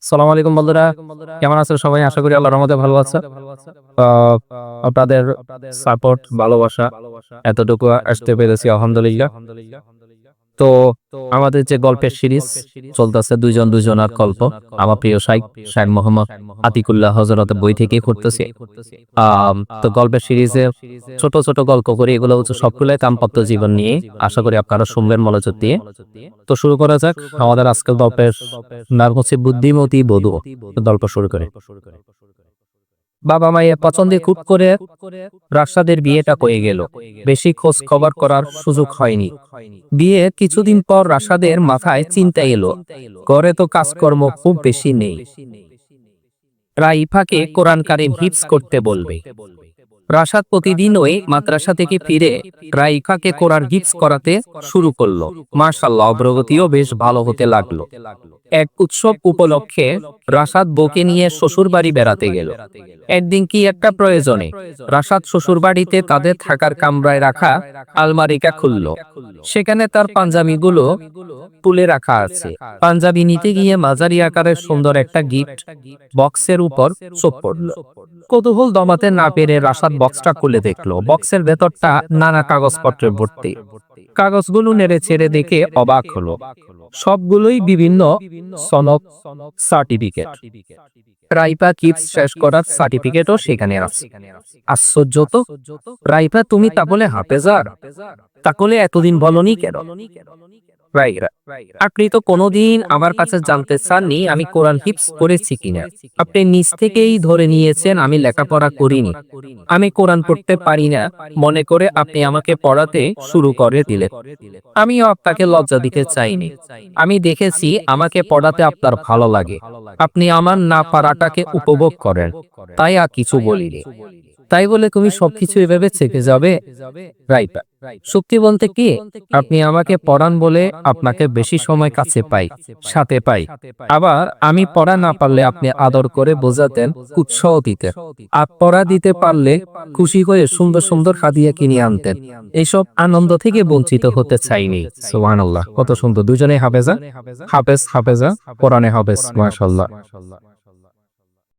সালাম আলাইকুম বন্ধুরা, কেমন আছো সবাই? আশা করি আল্লাহর রহমতে ভালো আছো। আহ, আপনাদের সাপোর্ট, ভালোবাসা এতটুকু আসতে পেরেছি আলহামদুলিল্লাহ। তো আমাদের যে গল্পের সিরিজ চলতেছে, দুইজন দুজনার গল্প, আমার প্রিয় শাইখ শাইখ মোহাম্মদ আতিকুল্লাহ হযরতের বই থেকে করতেছি। তো গল্পের সিরিজে ছোট ছোট গল্প করে, এগুলো হচ্ছে সবগুলাই দাম্পত্য জীবন নিয়ে। আশা করি আপনারা শুনবেন মনোযোগ দিয়ে। তো শুরু করা যাক। আমাদের আজকের গল্পের নাম হচ্ছে বুদ্ধিমতী বধূ। তো গল্প শুরু করে। বাবা মায়ের পছন্দে খুব করে রাশাদের বিয়েটা হয়ে গেল। বেশি খোঁজ খবর করার সুযোগ হয়নি। বিয়ে কিছুদিন পর রাশাদের মাথায় চিন্তা এলো, ঘরে তো কাজকর্ম খুব বেশি নেই, রাইফাকে কোরআন কারিম হিফজ করতে বলবে। রাশাদ প্রতিদিন ওই মাদ্রাসা থেকে ফিরে রাইফাকে কোরআন হিফজ করাতে শুরু করলো। মাশাআল্লাহ, অগ্রগতিও বেশ ভালো হতে লাগলো। এক উৎসব উপলক্ষে রাশাদ বউকে নিয়ে শ্বশুর বাড়ি বেড়াতে গেল। একদিন কি একটা প্রয়োজনে রাশাদ শ্বশুর বাড়িতে তাদের থাকার কামরায় রাখা আলমারিটা খুলল। সেখানে তার পাঞ্জাবিগুলো তুলে রাখা আছে। পাঞ্জাবি নিতে গিয়ে মাঝারি আকারের সুন্দর একটা গিফট বক্সের উপর চোখ পড়ল। কৌতূহল দমাতে না পেরে রাশাদ বক্সটা খুলে দেখলো। বক্সের ভেতরটা নানা কাগজপত্রে ভর্তি। কাগজগুলো নেড়ে ছেড়ে দেখে অবাক হলো। সবগুলোই বিভিন্ন সনদ, সার্টিফিকেট। রাইফা কিপস শেষ করার সার্টিফিকেটও সেখানে আছে। আশ্চর্য তো! রাইফা, তুমি তাহলে হাফেজার? তাহলে এতদিন বলনি কেন? রাইরা, আপনি তো কোনোদিন আমার কাছে জানতে চাননি আমি কোরআন হিফজ করেছি কিনা। আপনি নিজ থেকেই ধরে নিয়েছেন আমি লেখাপড়া করিনি, আমি কোরআন পড়তে পারি না মনে করে আপনি আমাকে পড়াতে শুরু করে দিলেন। আমিও আপনাকে লজ্জা দিতে চাইনি। আমি দেখেছি আমাকে পড়াতে আপনার ভালো লাগে, আপনি আমার না পারাটাকে উপভোগ করেন, তাই আর কিছু বলিনি। তাই বলে তুমি সবকিছু এভাবে চেপে যাবে? রাইট, সত্যি বলতে কি, আপনি আমাকে পড়ান বলে আপনাকে বেশি সময় কাছে পাই, সাথে পাই। আবার আমি পড়া না পারলে আপনি আদর করে বোঝাতেন, উৎসাহ দিতেন। আর পড়া দিতে পারলে খুশি হয়ে সুন্দর সুন্দর হাদিয়া কিনে আনতেন। এইসব আনন্দ থেকে বঞ্চিত হতে চাইনি। সুবহানাল্লাহ, কত সুন্দর! দুজনেই হাফেজা, হাফেজ হাফেজা, কোরআনে হাফেজ। মাশাআল্লাহ।